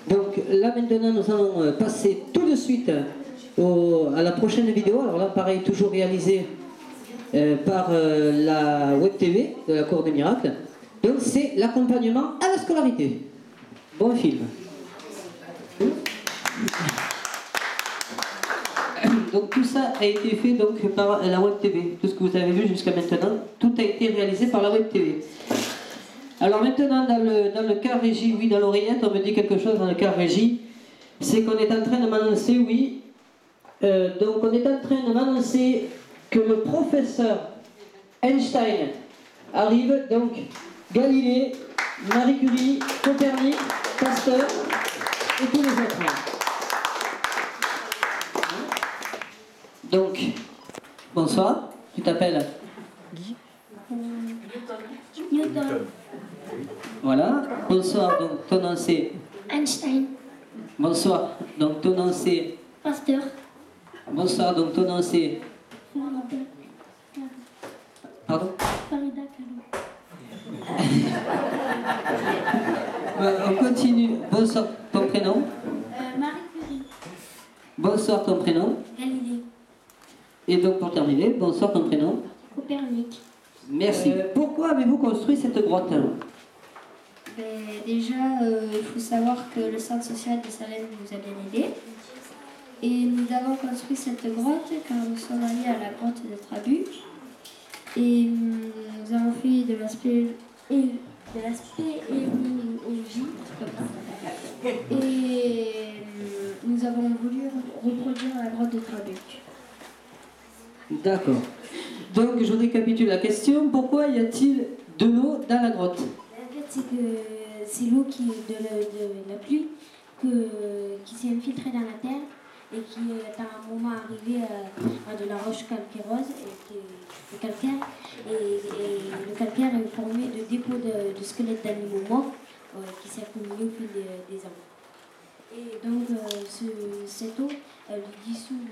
Donc là maintenant nous allons passer tout de suite à la prochaine vidéo. Alors là pareil, toujours réalisé par la Web TV de la Cour des Miracles. Donc c'est l'accompagnement à la scolarité. Bon film. Donc tout ça a été fait donc par la Web TV. Tout ce que vous avez vu jusqu'à maintenant, tout a été réalisé par la Web TV. Alors maintenant dans le cas régie, oui, dans l'oreillette, on me dit quelque chose dans le cas régie, c'est qu'on est en train de m'annoncer, oui, donc on est en train de m'annoncer que le professeur Einstein arrive, donc Galilée, Marie Curie, Copernic, Pasteur et tous les autres. Donc, bonsoir, tu t'appelles Guy. Newton. Voilà, bonsoir, donc ton nom c'est Einstein. Bonsoir, donc ton nom c'est Pasteur. Bonsoir, donc ton nom c'est Farida. Pardon Farida Kalou. On continue. Bonsoir, ton prénom Marie Curie. Bonsoir, ton prénom. Galilée. Et donc pour terminer, bonsoir, ton prénom. Copernic. Merci. Pourquoi avez-vous construit cette grotte? Déjà, il faut savoir que le centre social de Salem nous a bien aidés. Et nous avons construit cette grotte car nous sommes allés à la grotte de Trabuc. Et nous avons fait de l'aspect et nous avons voulu reproduire la grotte de Trabuc. D'accord. Donc je récapitule la question. Pourquoi y a-t-il de l'eau dans la grotte? En fait, c'est que c'est l'eau de la pluie qui s'est infiltrée dans la terre et qui est à un moment arrivé à de la roche calcaireuse et le calcaire. Et le calcaire est formé de dépôts de squelettes d'animaux morts qui s'est accumulé au fil des ans. Et donc cette eau, elle dissout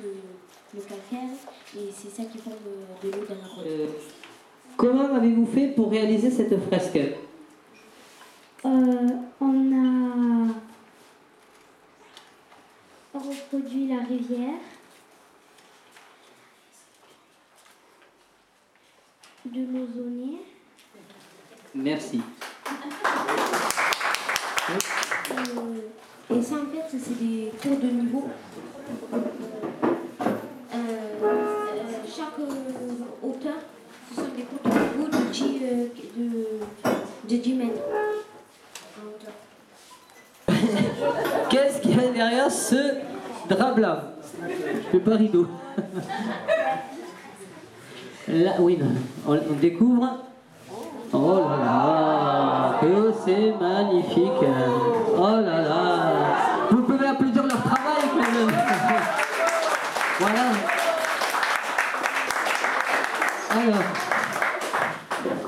le calcaire et c'est ça qui forme de l'eau dans la grotte. Comment avez-vous fait pour réaliser cette fresque? On a reproduit la rivière de l'ozonier. Merci. Et ça, en fait, c'est des tours de niveau. Chaque hauteur, ce sont des tours de niveau de 10 mètres. Qu'est-ce qu'il y a derrière ce drap-là? Le pas rideau. Là, oui, on découvre. Oh là là, que c'est magnifique. Oh là là. Vous pouvez applaudir leur travail quand même. Voilà. Alors,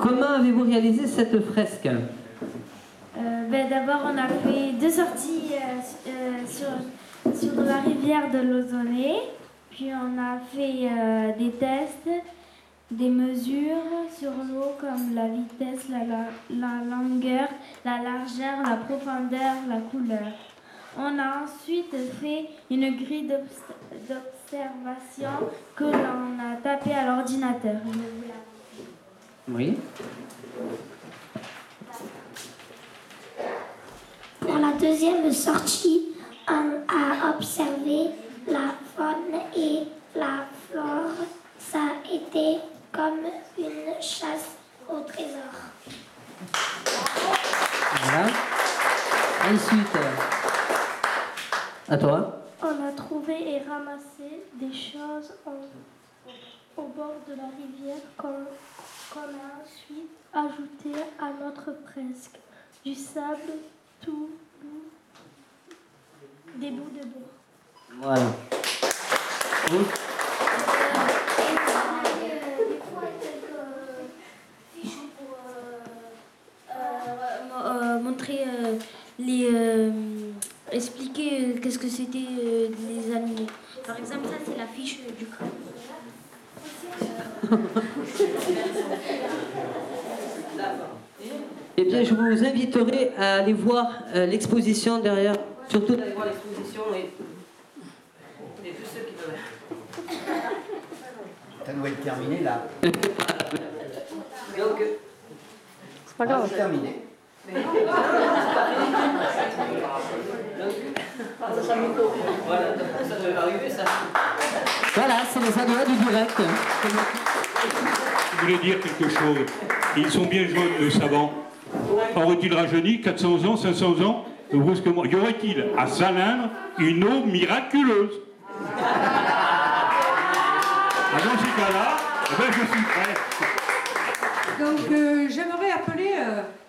comment avez-vous réalisé cette fresque? D'abord, on a fait 2 sorties sur la rivière de l'Ozonée. Puis on a fait des tests, des mesures sur l'eau comme la vitesse, la longueur, la largeur, la profondeur, la couleur. On a ensuite fait une grille d'observation que l'on a tapée à l'ordinateur. Oui. Pour la deuxième sortie, on a observé la faune et la flore. Ça a été comme une chasse au trésor. Voilà. Ensuite, à toi. On a trouvé et ramassé des choses au bord de la rivière qu'on a ensuite ajouté à notre fresque. Du sable, tout, des bouts de bois. Voilà. Oui. Des fois, quelques fiches pour montrer expliquer qu'est-ce que c'était les animaux. Par exemple, ça c'est la fiche du crâne. Eh bien, je vous inviterai à aller voir l'exposition derrière surtout d'aller voir l'exposition et tous ceux qui veulent. Ça doit être terminé là. Donc, C'est pas grave. C'est terminé. Voilà, ça devait arriver ça. Voilà, c'est les aléas du direct. Je voulais dire quelque chose. Ils sont bien jaunes, nos savants. Aurait-il rajeuni 400 ans, 500 ans brusquement? Y aurait-il à Salindre une eau miraculeuse? Dans ces cas-là, eh ben, je suis prêt. Donc j'aimerais appeler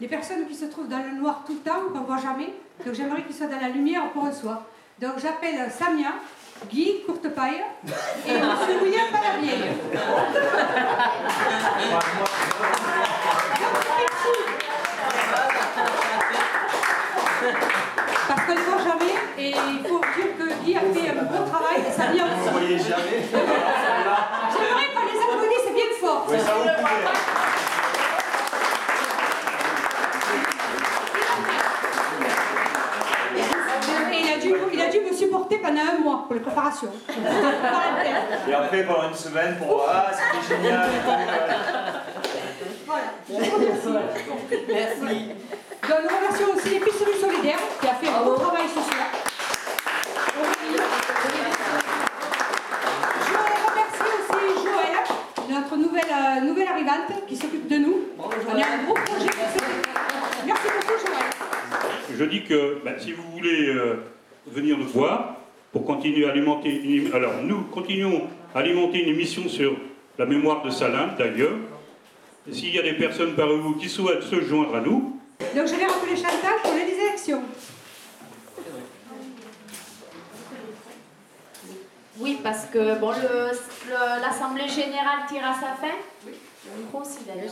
les personnes qui se trouvent dans le noir tout le temps, qu'on ne voit jamais. Donc j'aimerais qu'ils soient dans la lumière pour un soir. Donc j'appelle Samia, Guy Courtepaille et M. William Palavieille. Parce qu'on ne voit jamais et il faut dire que Guy a fait un bon travail et Samia aussi. Vous ne voyez jamais. J'aimerais qu'on les applaudisse bien fort. Oui, ça vous pouvez. Et il a dû me supporter pendant un mois pour les préparations. Et après, pendant une semaine, pour ah, c'était génial. Voilà, je vous remercie. Merci. Donc nous remercions aussi l'épicerie solidaire qui a fait un beau travail ce soir. Je remercie aussi Joël, notre nouvelle arrivante qui s'occupe de nous. On a un gros projet. Merci beaucoup Joël. Je dis que si vous voulez venir nous voir pour continuer à alimenter alors nous continuons à alimenter une émission sur la mémoire de Salindre d'ailleurs. S'il y a des personnes parmi vous qui souhaitent se joindre à nous. Donc je vais rappeler Chantal pour les élections. Oui, parce que bon, l'Assemblée Générale tire à sa fin. Oui. Le micro aussi d'ailleurs.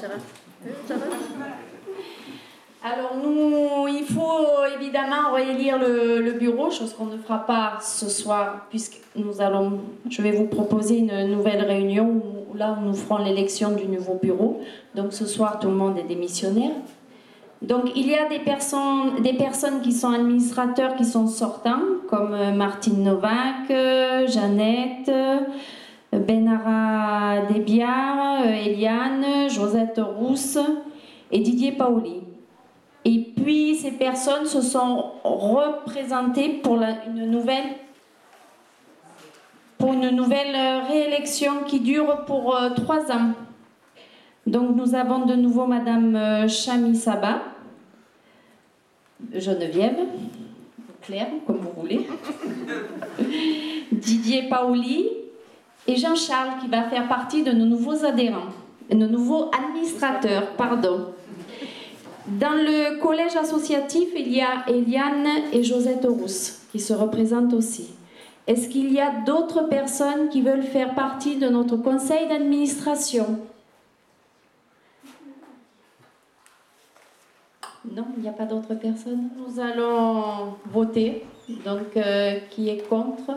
Alors nous, il faut évidemment réélire le bureau, chose qu'on ne fera pas ce soir, puisque je vais vous proposer une nouvelle réunion où là nous ferons l'élection du nouveau bureau. Donc ce soir, tout le monde est démissionnaire. Donc il y a des personnes qui sont administrateurs qui sont sortants, comme Martine Novak, Jeannette, Benara Desbiard, Eliane, Josette Rousse et Didier Paoli. Et puis ces personnes se sont représentées pour une nouvelle réélection qui dure pour 3 ans. Donc nous avons de nouveau Madame Chami Saba, Geneviève, Claire, comme vous voulez, Didier Paoli et Jean-Charles qui va faire partie de nos nouveaux adhérents, nos nouveaux administrateurs, pardon. Dans le collège associatif, il y a Eliane et Josette Rousse qui se représentent aussi. Est-ce qu'il y a d'autres personnes qui veulent faire partie de notre conseil d'administration? Non, il n'y a pas d'autres personnes. Nous allons voter. Donc, qui est contre?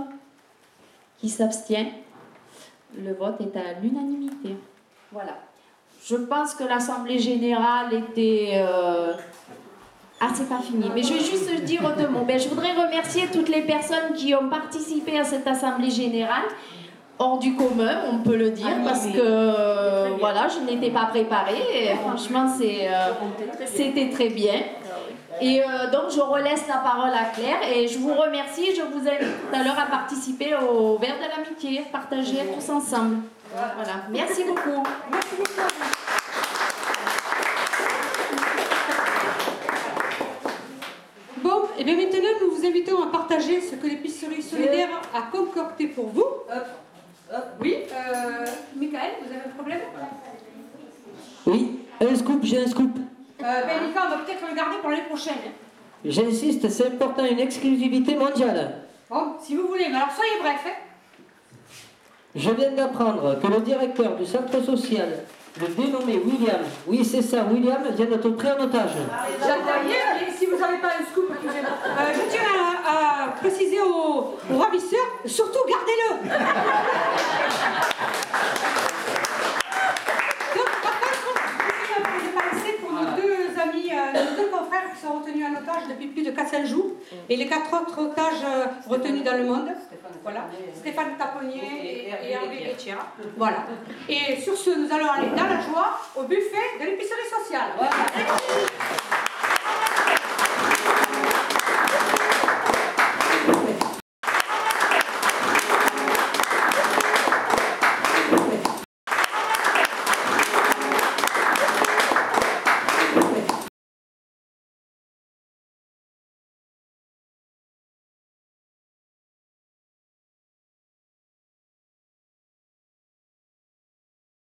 Qui s'abstient? Le vote est à l'unanimité. Voilà. Je pense que l'Assemblée Générale était... Ah, c'est pas fini. Mais je vais juste dire 2 mots. Je voudrais remercier toutes les personnes qui ont participé à cette Assemblée Générale. Hors du commun, on peut le dire, parce que voilà, je n'étais pas préparée. Et franchement, c'était très bien. Et donc, je relaisse la parole à Claire. Et je vous remercie. Je vous invite tout à l'heure à participer au Verre de l'Amitié, partager tous ensemble. Voilà. Merci beaucoup. Merci beaucoup. Bon, et bien maintenant, nous vous invitons à partager ce que l'épicerie solidaire a concocté pour vous. Oui, Michael, vous avez un problème? Oui, un scoop, j'ai un scoop. Mika, on va peut-être le garder pour l'année prochaine. J'insiste, c'est important, une exclusivité mondiale. Bon, si vous voulez, mais alors soyez bref. Je viens d'apprendre que le directeur du centre social, le dénommé William, oui c'est ça, William, vient d'être pris en otage. J'entends bien, mais si vous n'avez pas un scoop, je tiens à préciser aux ravisseurs, surtout gardez-le. Donc, par contre, je vais passer pour nos 2 amis, nos 2 confrères qui sont retenus en otage depuis plus de 4-5 jours. Et les 4 autres otages retenus dans le monde, voilà, Stéphane Taponnier et Henri Guettier. Voilà. Et sur ce, nous allons aller dans la joie au buffet de l'épicerie sociale. Voilà.